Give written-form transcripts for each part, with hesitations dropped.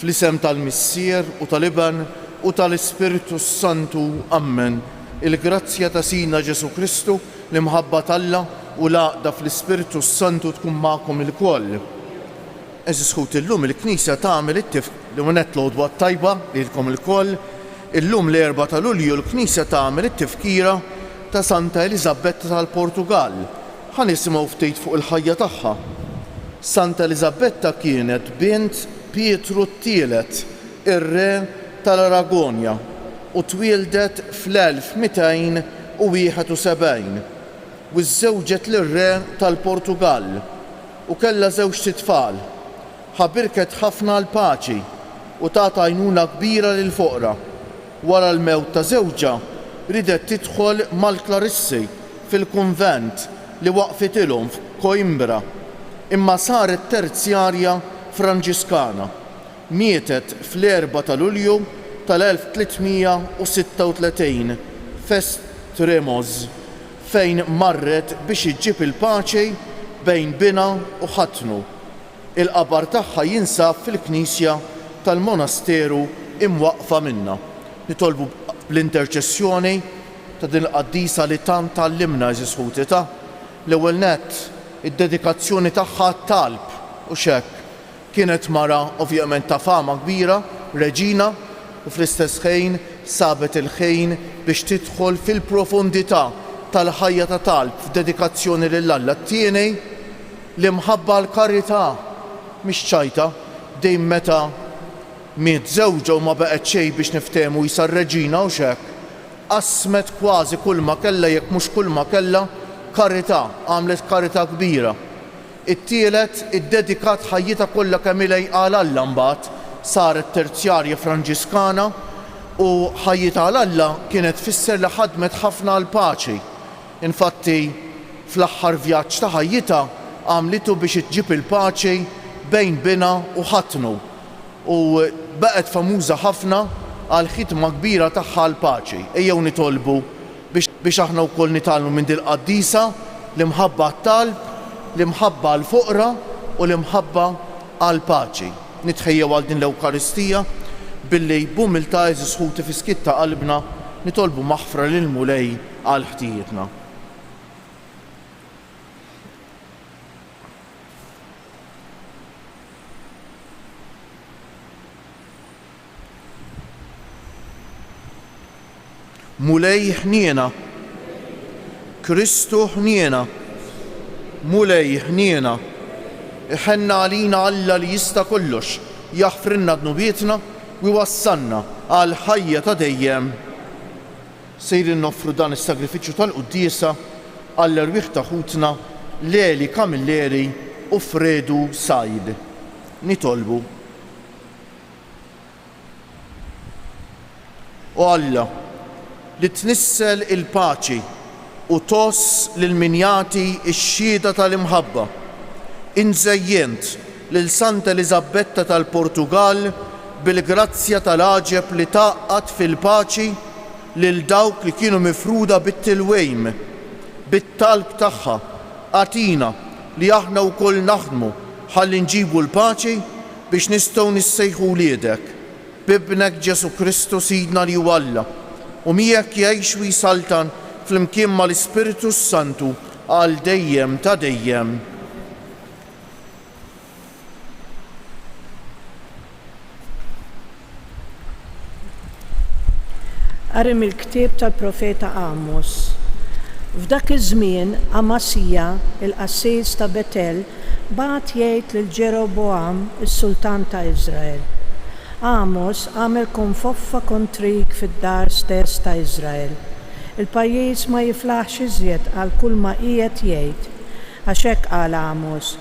Fl-isem tal-Missier u tal-Iban u tal-Ispiritu Santu. Amen. Il-grazzja ta' Sina Ġesu Kristu, l-imħabba tal-Alla u l-għaqda fl-Ispiritu Santu tkun magħkom il-koll. Eżis ħut illum il-Knisja tagħmel it-tifk li unet l-għodwa tajba lilkom il-koll. Illum l-4 ta' Lulju l-Knisja tagħmel it-tifkira ta' Santa Elisabetta tal-Portugal. Ħanisimgħu ftit fuq il-ħajja tagħha. Santa Elisabetta kienet bint Pietru t-tielet, ir-re tal-Aragonja, u twildet fl-1271 u żżewġet lir-re tal-Portugal u kellha żewġ tfal. Ħabirket ħafna l-paċi u tat għajnuna kbira lil foqra. Wara l-mewt ta' żewġha ridet tidħol mal-Klarissi fil-kunvent li waqfitilhom f'Coimbra, imma saret terzjarja Franġiskana. Mietet fl-4 ta' Lulju tal-1336 f'Estremoz, fejn marret biex iġġib il-paċi bejn Bina u Ħatnu. Il-qabar tagħha jinsab fil-Knisja tal-Monasteru imwaqfa minnha. Nitolbu bl-interċessjoni ta' din il-qaddisa li tant tallimna eżis ħutita. L-ewwel nett id-dedikazzjoni tagħha talb u xekk. Kienet mara ovvjament ta' fama kbira, reġina, u fl-istess ħin sabet il-ħin biex tidħol fil-profondità tal-ħajja ta' talb f'dedikazzjoni lill-Alla. T-tieni l-imħabba l-karità mhix ċajta dejjem meta miet żewġa u ma beqgħet xejn biex niftehmu jisa reġina u xekk. Qasmet kważi kull ma kellha jekk mhux kull ma kellha karità, għamlet karità kbira. It-tielet iddedikat ħajjita kollha kemm ilha għall-Alla mbagħad saret terzjarja Franġiskana u ħajjita għall-Alla kienet tfisser li ħadmet ħafna l-paċi. Infatti fl-aħħar vjaġġ ta' ħajjita għamlitu biex iġġib il-paċi bejn Bina u Ħatnu u baqgħet famuża ħafna għal ħidma kbira tagħha l-paċi. Ejjew nitolbu biex aħna wkoll nitgħallmu minn din il-qaddisa l-imħabba għat-talb, l-imħabba għal-foqra u l-imħabba għal-paċi. Nitħejjew għal din l-Ewkaristija billi b'umiltà eżis ħuti fi skitta qalbna nitolbu maħfra lil Mulej għal ħtijietna. Mulej ħniena, Kristu ħniena, Mulej ħniena, iħenna għalina Alla li jista' kollox, jaħfrinna dnubietna u jwassalna għal ħajja ta' dejjem. Sejrin noffru dan is-sagrifiċċju tal-Quddiesa għall-erwieħ ta' ħutna Leli Kamilleri u Fredu Sajd. Nitolbu. U Alla li tnissel il-paċi u toss lil-minjati x-xhieda tal-imħabba. Inżejjent lil Santa Elisabetta tal-Portugal bil-grazzja tal-għaġeb li taqqat fil-paċi lil dawk li kienu mifruda bit-tilwejm. Bit-talb tagħha għatina li aħna wkoll naħdmu ħalli nġibu l-paċi biex nistgħu nissejħu wliedek. Bibnek Ġesu Kristu Sidna li huwa Alla u miegħek jgħix u jsaltan flimkien mal-Ispiritu Santu għal dejjem ta' dejjem. Qari mill-ktieb tal-Profeta Amos. F'dak iż-żmien Amasija, il-qassis ta' Betel, bagħat jgħid lil Ġeroboam, is-sultan ta' Iżrael. Amos għamel konfoffa kontrik fid-dar stess ta' Iżrael. Il-pajjiż ma jiflaħx iżjed għal kull ma qiegħed jgħid. Għax hekk qal Amos,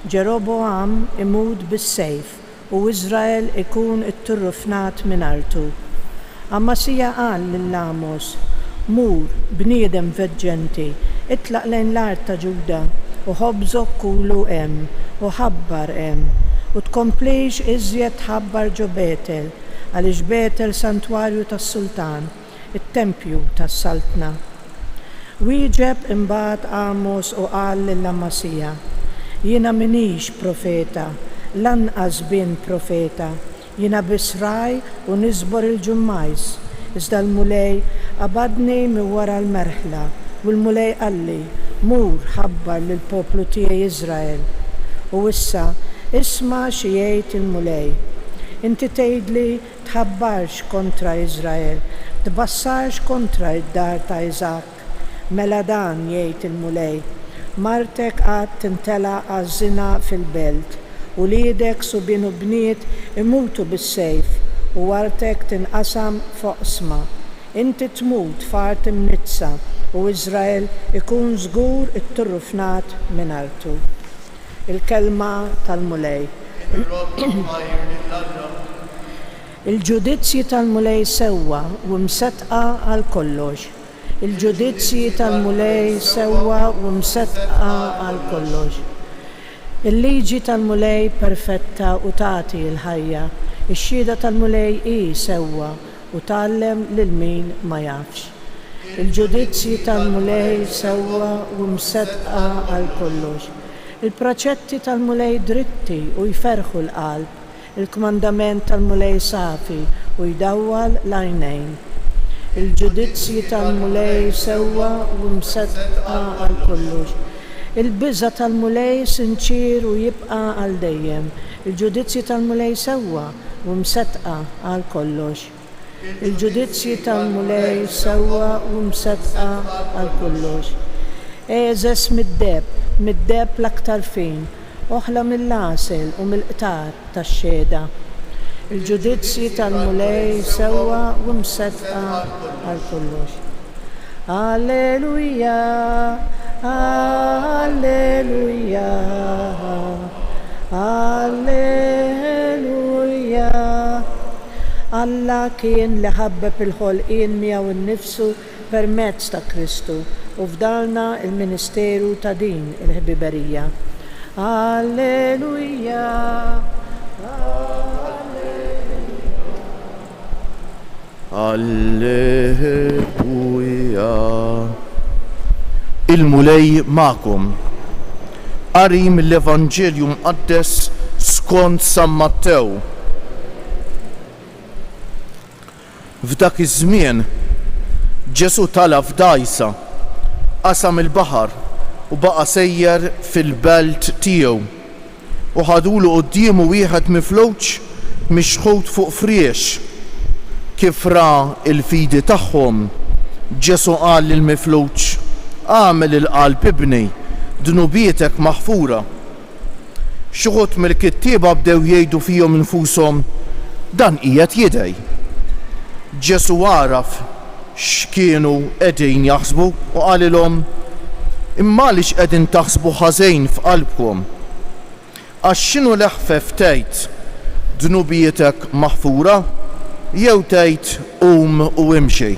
Ġeroboam imut bis-sejf u Iżrael ikun itturrufnat minn artu. Amasija qal lil Amos, mur bniedem veġġenti, itlaq lejn l-art ta' Ġuda u ħobżok kulu hemm u ħabbar hemm u tkomplejx iżjed ħabbar ġo Betel għaliex Betel santwarju tas-Sultan, it-tempju tas-Saltna. Wieġeb imbagħad Amos u qal lill-Amasija, jiena minix profeta, lanqas bin profeta, Jina bisraj u nizbor il-ġummajs. Iżda l-mulej qabadni minn wara l-merħla u l-mulej qalli mur ħabbar lill-poplu tiegħi Iżrael. U issa isma' xi jgħid il-mulej. Inti tgħidli tħabbarx kontra Iżrael, tbassarx kontra id-dar ta' Iżak. Mela dan jgħid il-mulej, martek għad tintela għaż-żina fil-belt u liedek subien u bniet imutu bis-sejf u wartek tinqasam foqsma. Inti tmut f'art imnitsa u Iżrael ikun żgur it-turrufnat minn artu. Il-kelma tal-mulej. Il-ġudizzji tal-mulej sewwa u msetqa għal kollox. Il-ġudizzji tal-mulej sewwa u msetqa għal kollox. Il-liġi tal-mulej perfetta u tagħti l-ħajja. Ix-xhieda tal-mulej hi sewwa u tgħallem lil min ma jafx. Il-ġudizzji tal-mulej sewwa u msetqa għal kollox. Il-proċetti tal-mulej dritti u jferħu l-qalb. Il-kmandament tal-mulej safi u jdawwal l-għajnejn. Il-ġudizzji tal-mulej sewwa u msetqa għal kollox. Il-biża tal-mulej sinċir u jibqa' għal dejjem. Il-ġudizzji tal-mulej sewwa u msetqa għal kollox. Il-ġudizzji tal-mulej sewwa u msetqa għal kollox. Eżes mid-deb l-aktar fin, oħla mill-lasel u mill-qtar tax-xhieda. Il-ġudizzji tal-mulej sewwa u msetqa għal kollox. Alleluja, alleluja, alleluja. Alla kien li ħabbeb il-ħolqien miegħu nnifsu permezz ta' Kristu u fdalna il-ministeru ta' din il-ħbiberija. Alleluja, alleluja. Il-mulej ma'kom. Qari mill-Evanġelju mqaddes skont San Mattew. F'dak iż-żmien Ġesu tala f'dajsa, qasam il-baħar u baqa' sejjer fil-belt tiegħu. U ħadulu qudiemu wieħed miflowġ mixħut fuq friex. Kif ra il-fidi tagħhom, Ġesu qal lill-miflowġ: għamel il-qalb ibni, dnubietek maħfura. Xuħut mill-kittieba bdew jgħidu fihom infushom: dan qiegħed jidej. Ġesu għaraf x'kienu qegħdin jaħsbu u qalilhom: imma għaliex qegħdin taħsbu ħażejn f'qalbkom? Għax x'inhu l-eħfef tgħid dnubietek maħfura jew tgħid qum u imxi?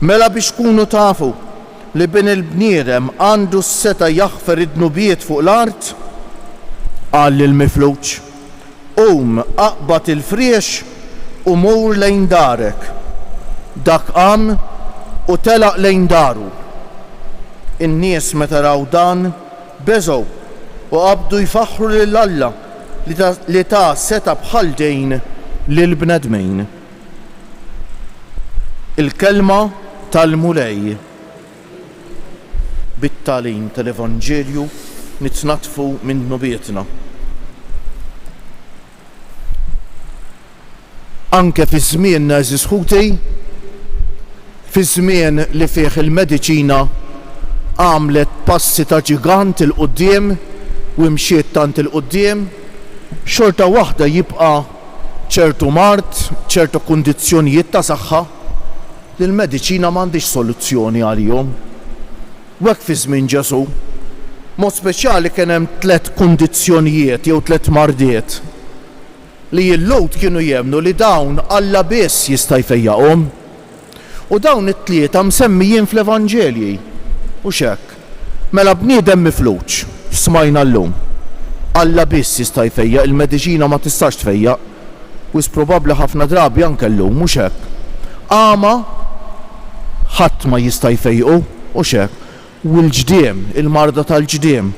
Mela biex tkunu tafu li bin il-bniedem għandu s-seta jaħfer id-dnubiet fuq l-art, qal lill-miflowġ: qum aqbad il-friex u mur lejn darek. Dak qam u telaq lejn daru. In-nies meta raw dan beżgħu u qabdu jfaħħru lil Alla li ta' seta bħal dejn lill-bnedmin. Il-kelma tal-mulej. Bit-tagħlim tal-Evanġelju nitnatfu minn dnubietna. Anke fi żmien eżis ħuti, fi żmien li fih il-mediċina għamlet passi ta' ġigant il-qudiem u mxiet tant il-qudiem, xorta waħda jibqa' ċertu mart, ċertu kundizzjonijiet ta' saħħa li l-mediċina m'għandix soluzzjoni għalihom. Wek fi żmien Ġesu, mod speċjali kien hemm 3 kundizzjonijiet jew 3 mardiet li jillowt kienu jemnu li dawn Alla biss jista' jfejjaqhom. U dawn it-tlieta msemmijin fl-Evanġelji. U x'hekk. Mela bniedem miflowġ, smajna llum. Alla biss jista' jfejjaq, il-mediċina ma tistax tfejjaq. U probabbli ħafna drabi anke llum mhux hekk. Ama ħadd ma jista' jfejqu u x'hekk. U l-ġdiem, il-marda tal-ġdiem.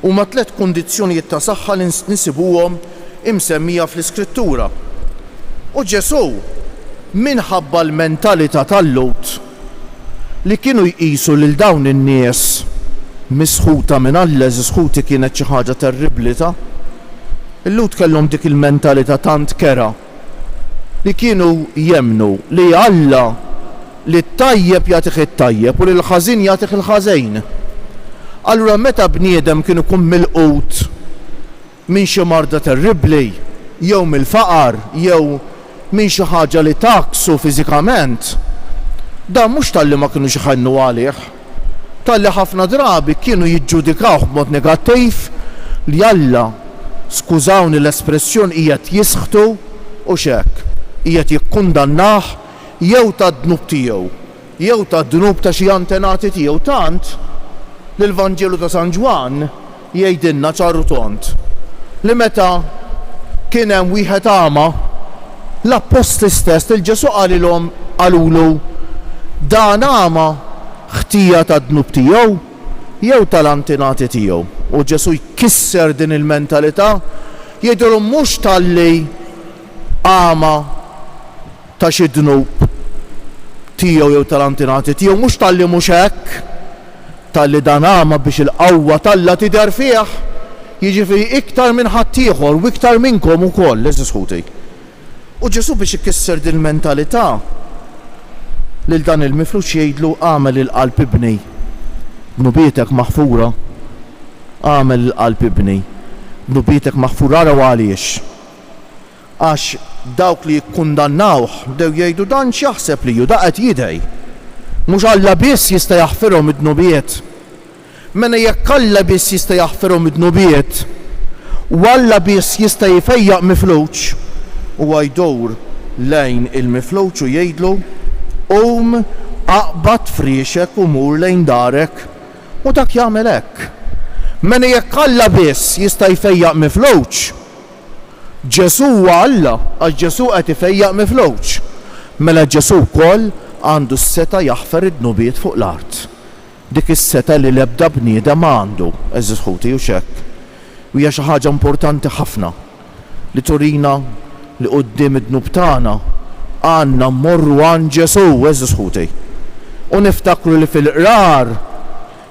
Huma 3 kundizzjonijiet ta' saħħa li nisibuhom imsemmija fl-Iskrittura. U Ġesu minħabba l-mentalità tal-Lut li kienu jqisu lil dawn in-nies misħuta minn Alla, żisħuti kienet xi ħaġa terribbli ta' il-Lut kellhom dik il-mentalità tant kera li kienu jemnu li Alla li t-tajjeb jagħtih it-tajjeb u li l-ħażin jagħtih il-ħażin. Allura meta bniedem kienu kun milqut minn xi marda terribbli jew mill-faqar jew minn xi ħaġa li taqsu fiżikament, dan mhux talli ma kienux iħannu għalih, talli ħafna drabi kienu jiġġudikawh b'mod negattiv li Alla, skużawni l-espressjoni, qiegħed jisħtu u x'hekk, qiegħed jikkundannah jew tad-dnub tiegħu, jew tad-dnub ta' xi antenati tiegħu tant li l-Vanġelu ta' San Ġwan jgħidilna ċarru tont li meta kien hemm wieħed ama l-apposti stess il-Ġesu qalulu dan ama ħtija tad-dnub tiegħu jew tal-antenati tiegħu. U Ġesu jkisser din il-mentalità jgħidulhom mhux talli ama ta' xi dnub tiegħu jew tal-antenati tiegħu, mhux talli mhux hekk, talli dan ama biex il-qawwa talla tidher fih, jiġifieri iktar minn ħaddieħor u iktar minnkom ukoll, eżis ħuti. U Ġesu biex ikisser din il-mentalità lil dan il-miflux jgħidlu għamel il-qalb ibni, bnubietek maħfura, għamel il-qalb ibni, bnubietek maħfura raw għaliex. Għax dawk li jikkundannawh dew jgħidu dan x'jaħseb li ju da qed jidej. Mhux Alla biss jista' jaħfirhom id-dnubiet. Mena jekk Alla biss jista' jaħfirhom id-dnubiet u Alla biss jista' jfejjaq mifluċ, huwa jdowr lejn il-mifluċ u jgħidlu qum aqbad friexek u mur lejn darek u dak jagħmel hekk. Mena jekk Alla biss jista' jfejjaq mifluċ, Ġesu huwa Alla, għax Ġesu qed ifejjaq mifluċ. Mela Ġesu wkoll għandu s-seta jaħfer id-dnubiet fuq l-art. Dik is-seta li l-ebda bniedem għandu, eżis ħuti u xekk. U hija xi ħaġa importanti ħafna li turina li quddiem id-dnub tagħna għandna mmorru għand Ġesu, eżis ħuti. U niftakru li fil-qrar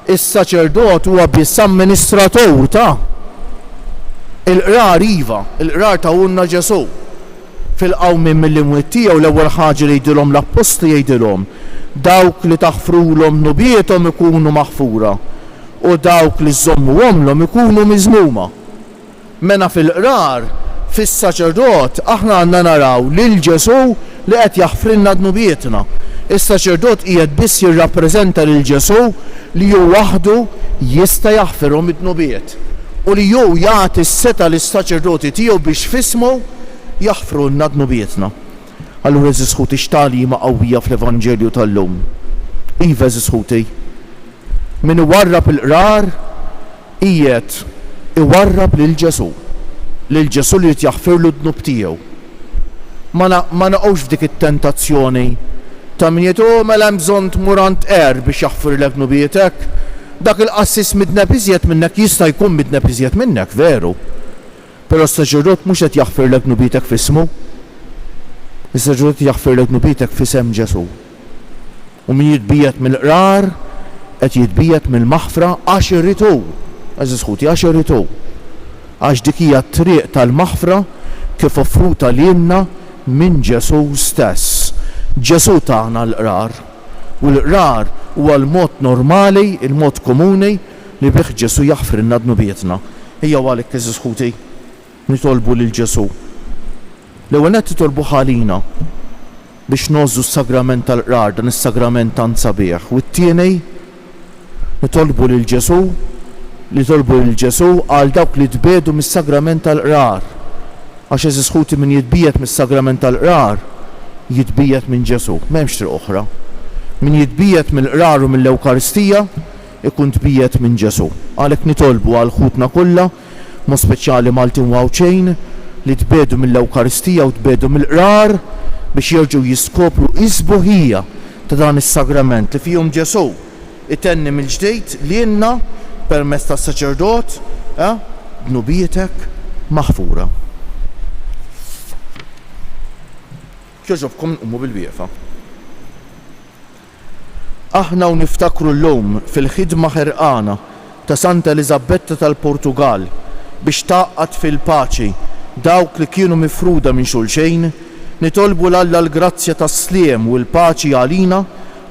is-saċerdot huwa biss amministratur ta' il-qrar iva, il-qrar ta' unna Ġesu. Fil-qawmin mill-imwiet tiegħu l-ewwel ħaġa li jgħidilhom l-apposti jgħidilhom dawk li taħfrulhom nubietom ikunu maħfura u dawk li żommuhomlhom ikunu miżmuma. Mena fil-qrar fis-saċerdot aħna għandna naraw lil Ġesu li qed jaħfrilna dnubietna. Is-saċerdot qiegħed biss jirrappreżenta lil Ġesu li hu waħdu jista' jaħfirhom id-dnubiet u li jew jagħti s-seta lis-saċerdoti tiegħu biex fismu jaħfrulna dnubietna. Allura eżis ħuti x'talima qawwija fl-Evanġelju tal-lum. Iva eżis ħuti. Min iwarrab il-qrar qiegħed iwarrab lil Ġesu. Lil Ġesu li jaħfirlu d-dnub tiegħu. Ma naqgħux f'dik it-tentazzjoni ta' min jgħid mela hemm bżonn tmur għand qer biex jaħfirlek dnubietek. Dak il-qassis midneb iżjed minnek jista' jkun midneb iżjed minnek, veru. Però s-saċerdot mhux qed jaħfirlek dnubietek f'ismu. Is-saċerdot jaħfirlek dnubietek f'isem Ġesu. U min jitbiet mill-qrar qed jitbiet mill-maħfra għax irritu. Eżis ħuti għax irritu. Għax dik hija t-triq tal-maħfra kif offruta lilna minn Ġesu stess. Ġesu tagħna l-qrar. U l-qrar huwa l-mod normali, il-mod komuni li bih Ġesu jaħfrilna dnubietna. Ejja għalhekk eżis ħuti nitolbu lil Ġesu. L-ewwel nett titolbu ħalina biex nożżu s-sagrament tal-qrar, dan is-sagrament tant sabiħ. U t-tieni nitolbu lil Ġesu għal dawk li tbiedu mis-sagrament tal-qrar. Għax eżis ħuti min jitbiet mis-sagrament tal-qrar jitbiet minn Ġesu, m'hemmx triq oħra. Min jitbiet mill-qrar u mill-Ewkaristija ikun tbiet minn Ġesu. Għalhekk nitolbu għal ħutna kollha, mo speċjali Maltin Wawċejn li tbedu mill-Ewkaristija u tbedu mill-qrar biex jerġgħu jiskopru isbuħija ta' dan is-sagrament li fihom Ġesu itenni mill-ġdejt lilna permezz tas-saċerdot dnubietek maħfura. Kjoġobkom nqumu bil-wieqfa. Aħna u niftakru l-lum fil-ħidma ħerqana ta' Santa Elisabetta tal-Portugal biex taqqat fil-paċi dawk li kienu mifruda minn xulxejn, nitolbu l-Alla l-grazzja tas-sliem u l-paċi għalina,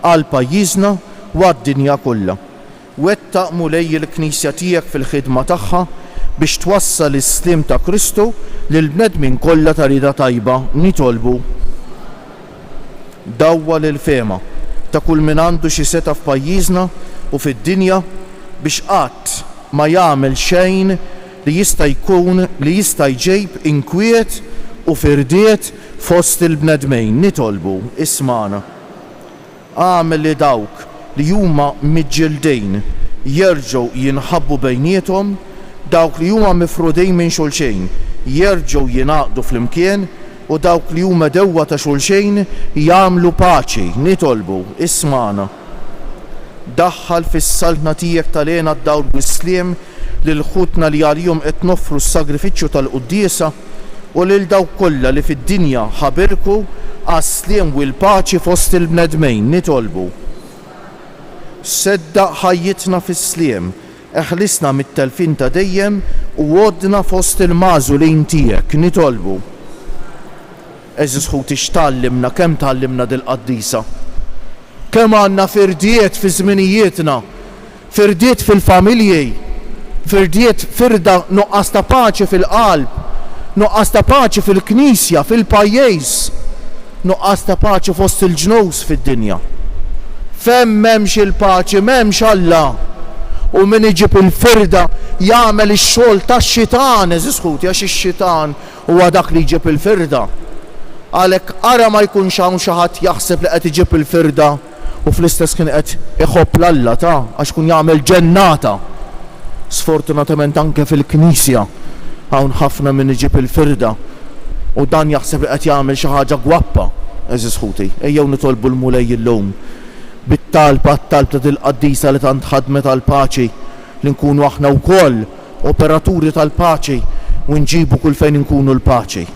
għal pajjiżna u għad-dinja kollha. Wettaq mulej il-Knisja tiegħek fil-ħidma tagħha biex twassal is-sliem ta' Kristu lil bnedmin kollha ta' rida tajba, nitolbu. Dawwa l-fema ta' kull min għandu xi seta' f'pajjiżna u fid-dinja biex qatt ma jagħmel xejn li jista' jġejb inkwiet u firdiet fost il-bnedmejn, nitolbu ismana. Għamel li dawk li huma miġġildejn jerġgħu jinħabbu bejniethom, dawk li huma mifrudejn minn xulxejn jerġgħu jingħaqdu flimkien u dawk li huma dewwa ta' xulxejn jagħmlu paċi, nitolbu ismana. Daħħal fis-saltna tiegħek tal-għena d-dawr bis-sliem lil ħutna li għalihom qed noffru s-sagrifiċċju tal-quddiesa u lil dawk kollha li fid-dinja ħabirku għas-sliem u l-paċi fost il-bnedmejn, nitolbu. Sedda ħajjitna fis-sliem, eħlisna mit-telfin ta' dejjem u għodna fost il-magħżulin tiegħek, nitolbu. Eżis ħuti x'tallimna, kemm tallimna dil-qaddisa. Kemm għandna firdiet fi żminijietna, firdiet fil-familji, firda nuqqas ta' paċi fil-qalb, nuqqas ta' paċi fil-Knisja, fil-pajjiż, nuqqas ta' paċi fost il-ġnus fid-dinja. Fem m'hemmx il-paċi, m'hemmx Alla. U min iġib il-firda jagħmel ix-xogħol tax-xitan, eżis ħuti, għax ix-xitan huwa dak li jġib il-firda. Għalhekk ara ma jkunx hawn xi ħadd jaħseb li qed iġib il-firda u fl-istess kien qed iħobb l-Alla għax kun jagħmel ġennata. Sfortunatament anke fil-Knisja hawn ħafna min iġib il-firda u dan jaħseb li qed jagħmel xi ħaġa gwappa. Eżis ħuti, ejjew nitolbu l-mulej illum bit-talba ta' dil-qaddisa li tant ħadmet tal-paċi li nkunu aħna wkoll operaturi tal-paċi u nġibu kull fejn nkunu l-paċi.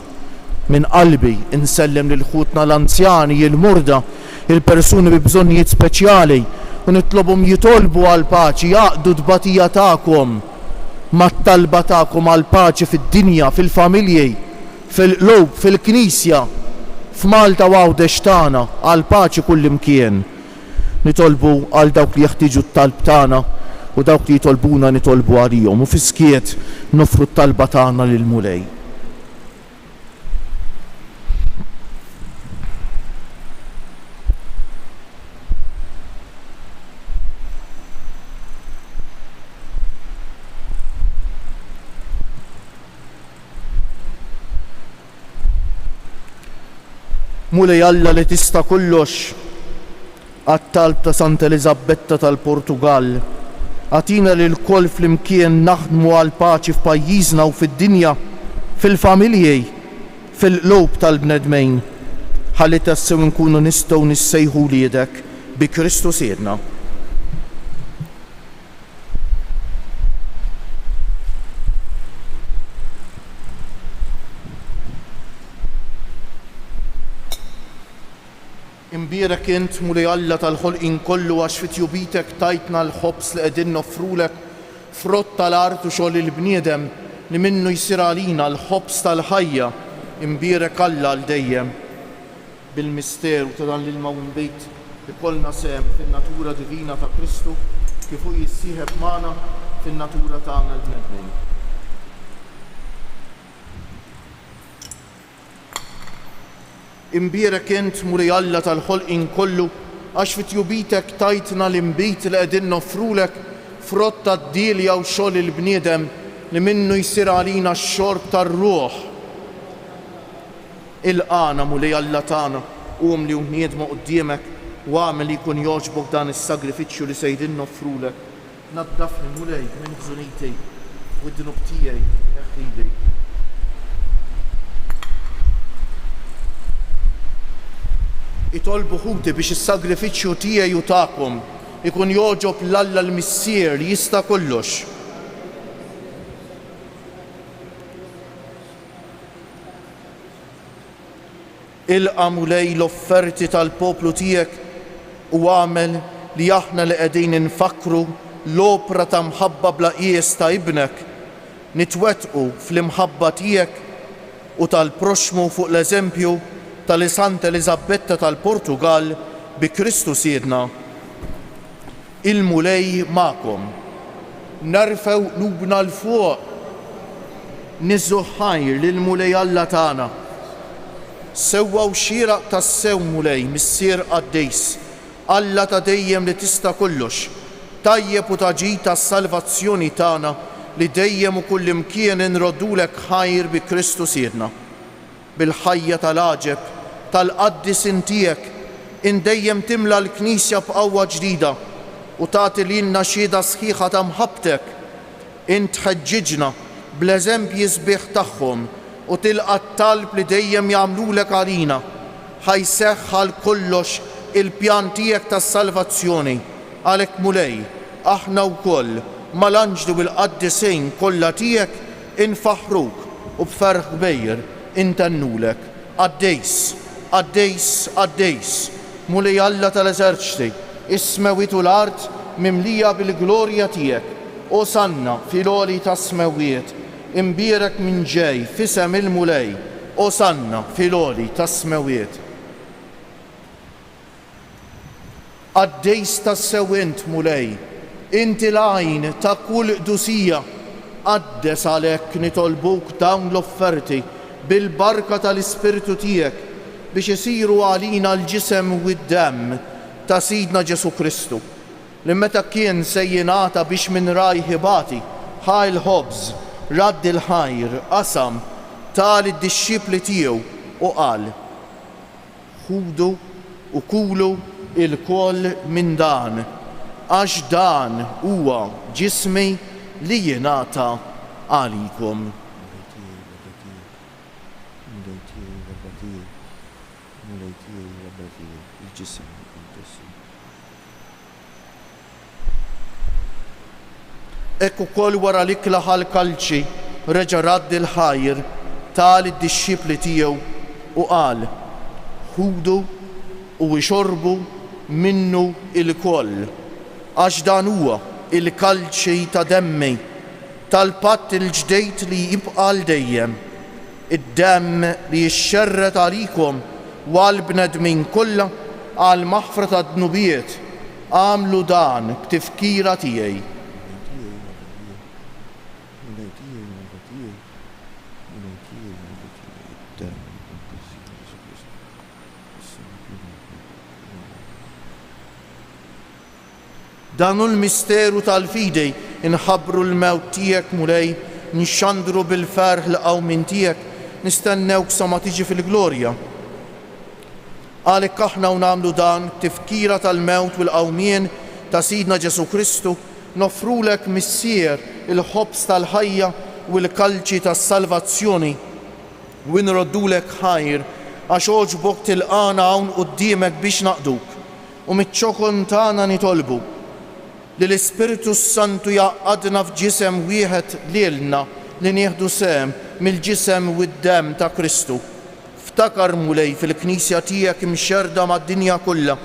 Min qalbi insellem lil ħutna l-anzjani, il-murda, il-persuni bi bżonnijiet speċjali u nitlobhom jitolbu għal paċi, jaqdu d-batija tagħkom mat-talba tagħkom għal paċi fid-dinja, fil-familji, fil-qlub, fil-Knisja, f'Malta u għawdex tagħna għal paċi kullimkien. Nitolbu għal dawk li jeħtieġu t-talb tagħna u dawk li jitolbuna nitolbu għalihom u fiskiet nofru t-talba tagħna lil-mulej. Mulej Alla li tista' kollox, għat-talb ta' Santa Elisabetta tal-Portugal, għatina li l-koll flimkien naħdmu għal paċi f'pajjiżna u fid-dinja, fil-familji, fil-qlub tal-bnedmejn, ħalli tassew nkunu nistgħu nissejħu liedek bi Kristu siedna. Imbierek int mulej Alla tal-ħolqien kollu għax fit-jubitek tajtna l-ħobs li qegħdin noffrulek frott tal-art u xogħol il-bniedem li minnu jsir għalina l-ħobs tal-ħajja. Imbierek Alla għal dejjem bil-misteru ta' dan l-ilma u mbejt ikollna sehem fin-natura divina ta' Kristu kif hu jissieħeb magħna fin-natura tagħna l-bnedmin. Imbierek int mulej Alla tal-ħolqien kollu għax fit-jubitek tajtna l-imbit li qegħdin noffrulek frott tad-dilja u xogħol il-bniedem li minnu jsir għalina x-xorb tar-ruħ. Il-qana mulej Alla tagħna qum li niedmu quddiemek u għamel li jkun jogħġbok dan is-sagrifiċċju li se qegħdin noffrulek. Naddafni mulej minn ħżuniti u d-dnub tiegħi eħħili. Itolbu ħuti biex is-sagrifiċċju tiegħi u tagħkom ikun jogħġob l-Alla l-Missier li jista' kollox. ilqa' mulej l-offerti tal-poplu tiegħek u għamel li aħna li qegħdin infakru l-opra ta' mħabba bla qies ta' ibnek nitwettqu fl-imħabba tiegħek u tal-proxmu fuq l-eżempju tal-Santa Elisabetta tal-Portugal bi Kristu Siedna. Il-mulej ma'kom. Narfew lubna l-fuq. Nizzu ħajr lill-mulej Alla tagħna. Sewwaw xieraq tas-sew mulej missier Qaddejs. Alla ta' dejjem li tista' kollox. Tajjeb u taġid tas-salvazzjoni tagħna li dejjem u kull imkien inroddulek ħajr bi Kristu Siedna. Bil-ħajja tal-għaġeb tal-qaddis tiegħek indejjem timla l-Knisja b'qawwa ġdida u tagħti lilna xhieda sħiħa ta' mħabbtek. Intħeġġiġna bl-eżempji sbieħ tagħhom u tilqa' t-talb li dejjem jagħmlulek għalina ħajseħħ għal kollox il-pjan tiegħek tas-salvazzjoni. Għalhekk mulej, aħna wkoll mal-anġlu bil-qaddisejn kollha tiegħek infaħruk u b'ferħ kbejr intennulek. Qaddejs, Qaddejs, Qaddejs, mulej Alla tal-eżerċti, is-smewiet u l-art mimlija bil-glorja tiegħek. Osanna fil-għoli tas-smewiet, imbierek minn ġej fisem il-mulej. Osanna fil-għoli tas-smewiet. Qaddejs tas-sewint mulej, inti l-għajn ta' kull qdusija, qaddes għalhekk nitolbuk dawn l-offerti bil-barka tal-Ispirtu tiegħek biex isiru għalina l-ġisem u d-demm ta' Sidna Ġesu Kristu li meta kien se jingħata biex minn rajħibati ħaj l-ħobż radd il-ħajr qasam tal id-dixxipli tiegħu u qal: ħudu u kulu il-koll minn dan, għax dan huwa ġismi li jingħata għalikom. Ekku kol wara l-ikla ħal-kalċi reġa' radd il-ħajr tal id-dixxipli tiegħu u qal: ħudu u ixorbu minnu il-koll, għax dan huwa il-kalċi ta' demmi tal-patt il-ġdejt li jibqa' l dejjem, id-demm li jixxerret għalikom u għall-bnedmin kollha għal maħfra ta' dnubiet. Għamlu dan b'tifkira tiegħi. Danu l-misteru tal-fidej inħabbru l-mewt tiegħek mulej, nixxandru bil-ferħ l-qawmin tiegħek, nistennewk sa ma tiġi fil-glorja. Għalhekk aħna u nagħmlu dan tifkira tal-mewt u l-qawmien ta' Sidna Ġesu Kristu, nofrulek missier il-ħobż tal-ħajja u l-kalċi tas-salvazzjoni u nroddulek ħajr għax oġbok tilqana hawn quddiemek biex naqduk u miċ-ċokon tagħna nitolbu li l-Ispiritu Santu jaqadna f'ġisem wieħed lilna li nieħdu sehem mill-ġisem u d-demm ta' Kristu. Ftakar mulej fil-Knisja tiegħek imxerda mad-dinja kollha,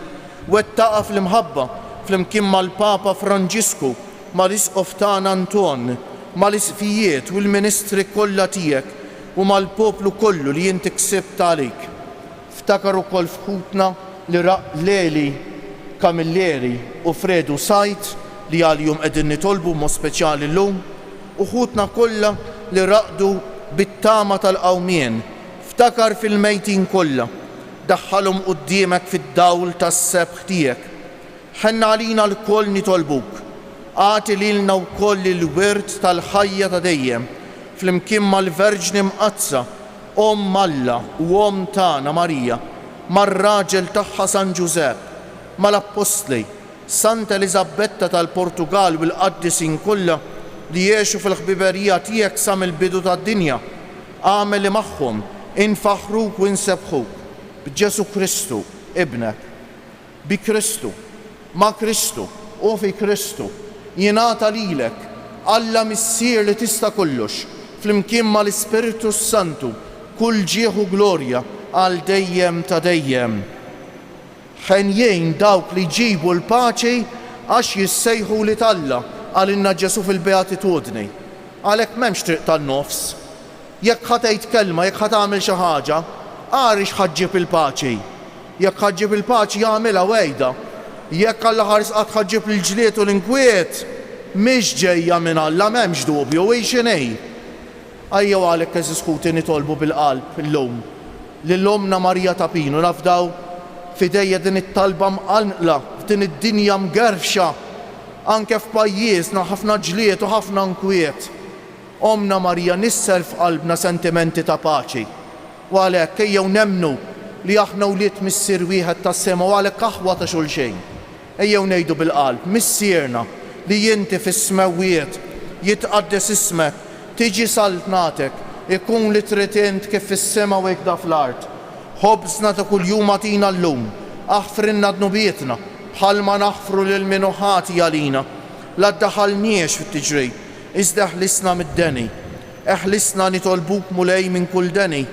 wettaqa fl-imħabba flimkien mal-Papa Franġisku, mal-Isqof tagħna Anton, mal-isfijiet u l-ministri kollha tiegħek u mal-poplu kollu li inti ksibt għalik. Ftakar ukoll f'ħutna li Leli Kamilleri u Fredu Sajt li għal-jum qegħdin nitolbu mod speċjali llum, u ħutna kollha li raqdu bit-tama tal-qawmien. Ftakar fil-mejtin kollha, daħħalhom quddiemek fid-dawl tas-sebħ tiegħek. Ħenna għalina l-koll nitolbuk, għati lilna wkoll il-wirt tal-ħajja ta' dejjem, flimkien mal-Verġni Mqazza, Alla u tagħna Marija, mar-raġel tagħha San Ġusepp, mal-Apostli, Santa Elisabetta tal-Portugal u l-qaddisin kollha li jgħixu fil-ħbiberija tiegħek sa mill-bidu tad-dinja. Għamel li magħhom infaħruk u nsebħuk b'Ġesu Kristu ibnek. Bi Kristu, ma' Kristu u fi Kristu jingħata lilek Alla missier li tista' kollox flimkien mal-Ispiritu Santu kull ġieħu glorja għal dejjem ta' dejjem. Ħenjejn dawk li jġibu l-paċi għax jissejħu li Alla għalinna Ġesu fil-beatitudni. Għalhekk m'hemmx triq tan-nofs. Jekk ħatejt kelma, jekk ħatamel xi ħaġa, għarix ħaġġib il-paċi. Jekk ħaġġib il-paċi jagħmilha wejda. Jekk Alla ħares qatt ħaġġib l-ġlied u l-inkwiet, mhix ġejja minn Alla m'hemmx dubju u x'inhi. Ejjew għalhekk eżiskuti nitolbu bil-qalb illum lill-Omna Marija ta' Pinu nafdaw fidejja din it-talba mqalqla f'din id-dinja mgerfxa anke f'pajjiżna ħafna ġlied u ħafna nkwiet. Omna Marija nisser f'qalbna sentimenti ta' paċi. U għalhekk ejjew nemmnu li aħna wlied missier wieħed tas-sema u għalhekk aħwa ta' xulxejn. Ejjew ngħidu bil-qalb, missierna li inti fis-smawiet jitqaddes ismek, tiġi saltnatek, ikun li trid int kif fis-sema u hekk fl-art. Ħobżna ta' kuljum atina llum, aħfrinna dnubietna, bħalma naħfru lil minu ħati għalina. La ddaħalniex fit-tiġri, iżda eħlisna mid-deni, eħlisna nitolbuk mulej minn kull deni.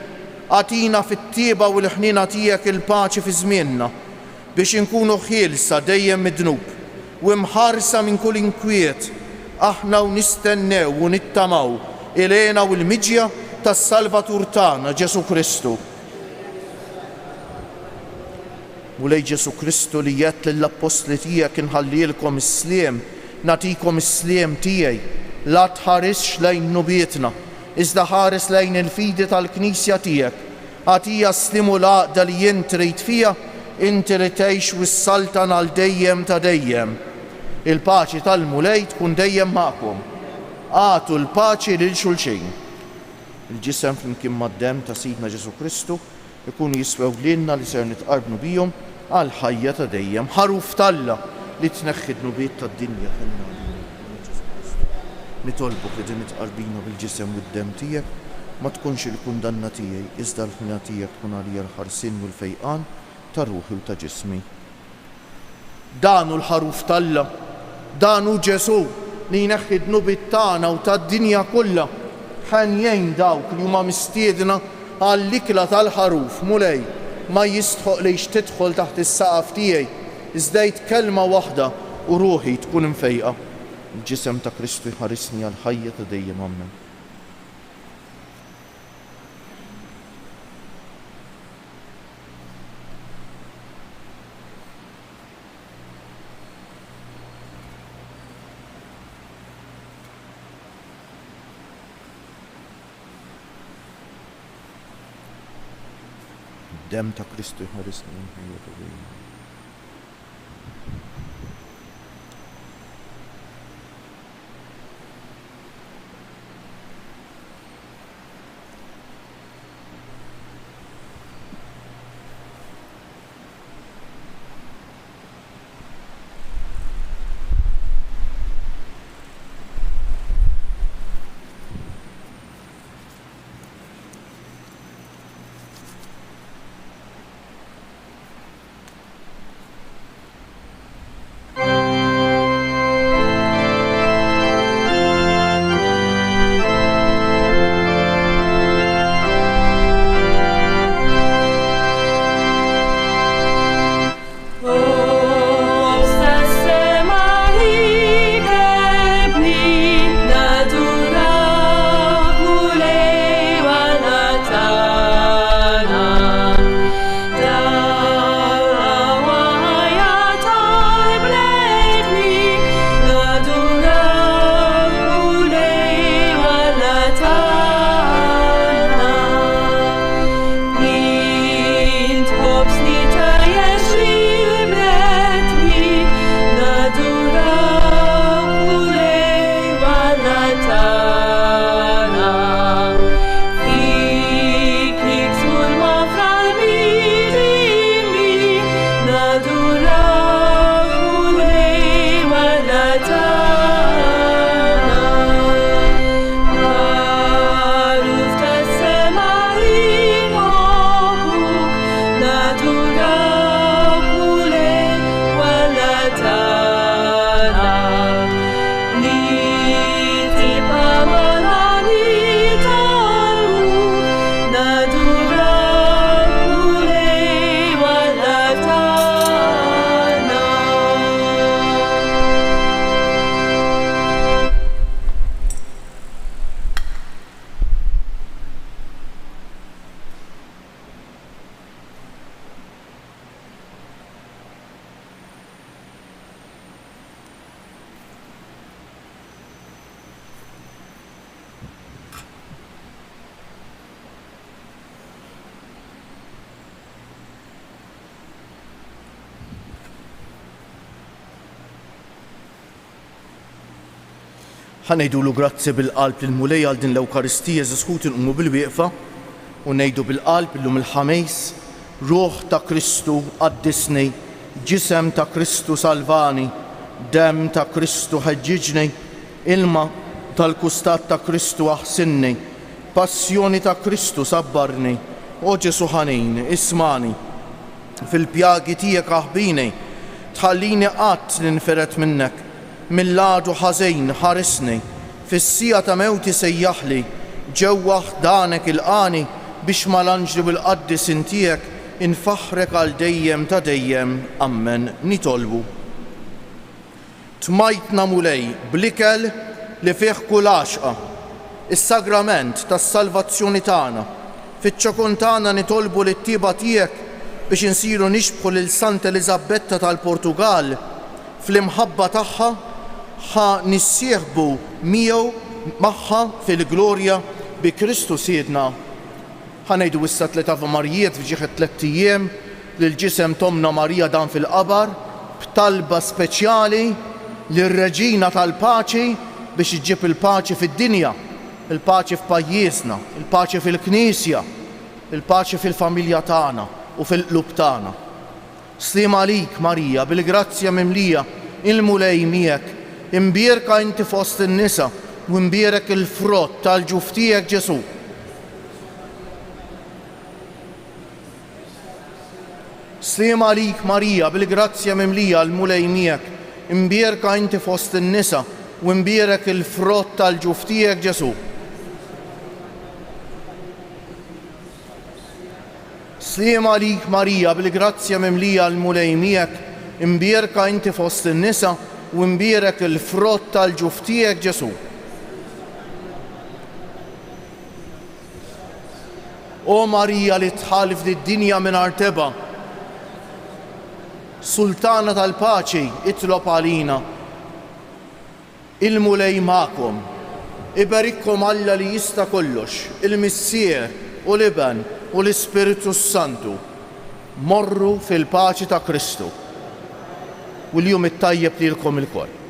Atina fit-tieba u l-ħnina tiegħek il-paċi fi żmienna biex inkunu ħielsa dejjem mid-dnub u mħarsa minn kull inkwiet. Aħna u nistennew u nittamaw ilena u l-miġja tas-Salvatur tagħna Ġesu Kristu. Mulej Ġesu Kristu li jett lill-apostli tiegħek inħallilkom is-sliem, natikom is-sliem tiegħi, la tħaresx lejn nubietna, iżda ħares lejn il-fidi tal-Knisja tiegħek. Għatija slimu l-għaqda li jint trid fija, inti li tgħix wis-saltan għal dejjem ta' dejjem. Il-paċi tal-mulej tkun dejjem magħkom. Għatu l-paċi lil xulxejn. Il-ġisem flimkien mad-demm ta' Sidna Ġesu Kristu ikun jiswew lilna li ser nitqarbnu bihom għal ħajja ta' dejjem. Ħaruf Alla li tneħħi d-nubiet tad-dinja ħelna. Nitolbok li din itqarbina bil-ġisem u d-demm tiegħek ma tkunx il-kundanna tiegħi iżda l-ħina tiegħek tkun għalija l-ħarsien u l-fejqan ta' ruħi u ta' ġismi. Danu l-ħaruf Alla, danu Ġesu li jneħħi d-nubiet tagħna u tad-dinja kollha. Ħenjejn dawk li huma mistiedna għall-ikla tal-ħaruf mulej ma jistħoq lejx tidħol taħt is-saqaf tiegħi iżda kelma waħda u ruħi tkun imfejqa. Il-ġisem ta' Kristu jħarisni għal ħajja ta' dejjem Amen. Dem ta' Kristu jħarisni għal ħajja ta' dejjem. ħanejdulu grazzi bil-qalb lill-mulej għal din l-Ewkaristija żisħut inqumu bil-wieqfa u ngħidu bil-qalb illum il-ħamejs ruħ ta' Kristu qaddisni, ġisem ta' Kristu salvani, dem ta' Kristu ħeġġiġni, ilma tal-kustat ta' Kristu aħsinni, passjoni ta' Kristu sabbarni, o Ġesu ħanin ismani, fil-pjagi tiegħek aħbini, tħallini qatt ninferet minnek, mill-għadu ħażejn ħarisni, fis-sija ta' mewti sejjaħli, ġewwa ħdanek il-qani biex mal-anġli bil-qaddis intijek infaħrek għal dejjem ta' dejjem, ammen nitolbu. Tmajtna mulej bl-ikel li fih kull għaxqa, is-sagrament tas-salvazzjoni tagħna, fiċ-ċokun tagħna nitolbu lit-tieba tiegħek biex insiru nixbħu lil Sant Eliżabetta tal-Portugal fl-imħabba tagħha ħa nissieħbu miegħu magħha fil-glorja bi Kristu Siedna. Ħa ngħidu issa 3 Ave Marijiet f'ġieħ 3 ijiem lill-ġisem Tomna Marija dan fil-qabar b'talba speċjali lir-Reġina tal-Paċi biex iġġib il-paċi fid-dinja, il-paċi f'pajjiżna, il-paċi fil-Knisja, il-paċi fil-familja tagħna u fil-qlub tagħna. Sliem għalik Marija bil-grazzja mimlija il-mulej miegħek, imbierka inti fost in-nisa u imbierek il-frott tal-ġuf tiegħek Ġesu. Sliem għalik Marija bil-grazzja mimlija il-mulej miegħek, imbierka inti fost in-nisa u imbierek il-frott tal-ġuf tiegħek Ġesu. Sliem għalik Marija bil-grazzja mimlija l-mulej miegħek, imbierka inti fost in-nisa u imbierek il-frott tal-ġuf tiegħek Ġesu. O Marija li tħalif lid-dinja mingħajr teba, Sultana tal-Paċi itlob għalina, il-mulej magħkom, iberikkom Alla li jista' kollox, il-Missier u l-Iben u l-Ispiritu Santu, morru fil-paċi ta' Kristu. U l-jum it-tajjeb lilkom il-koll.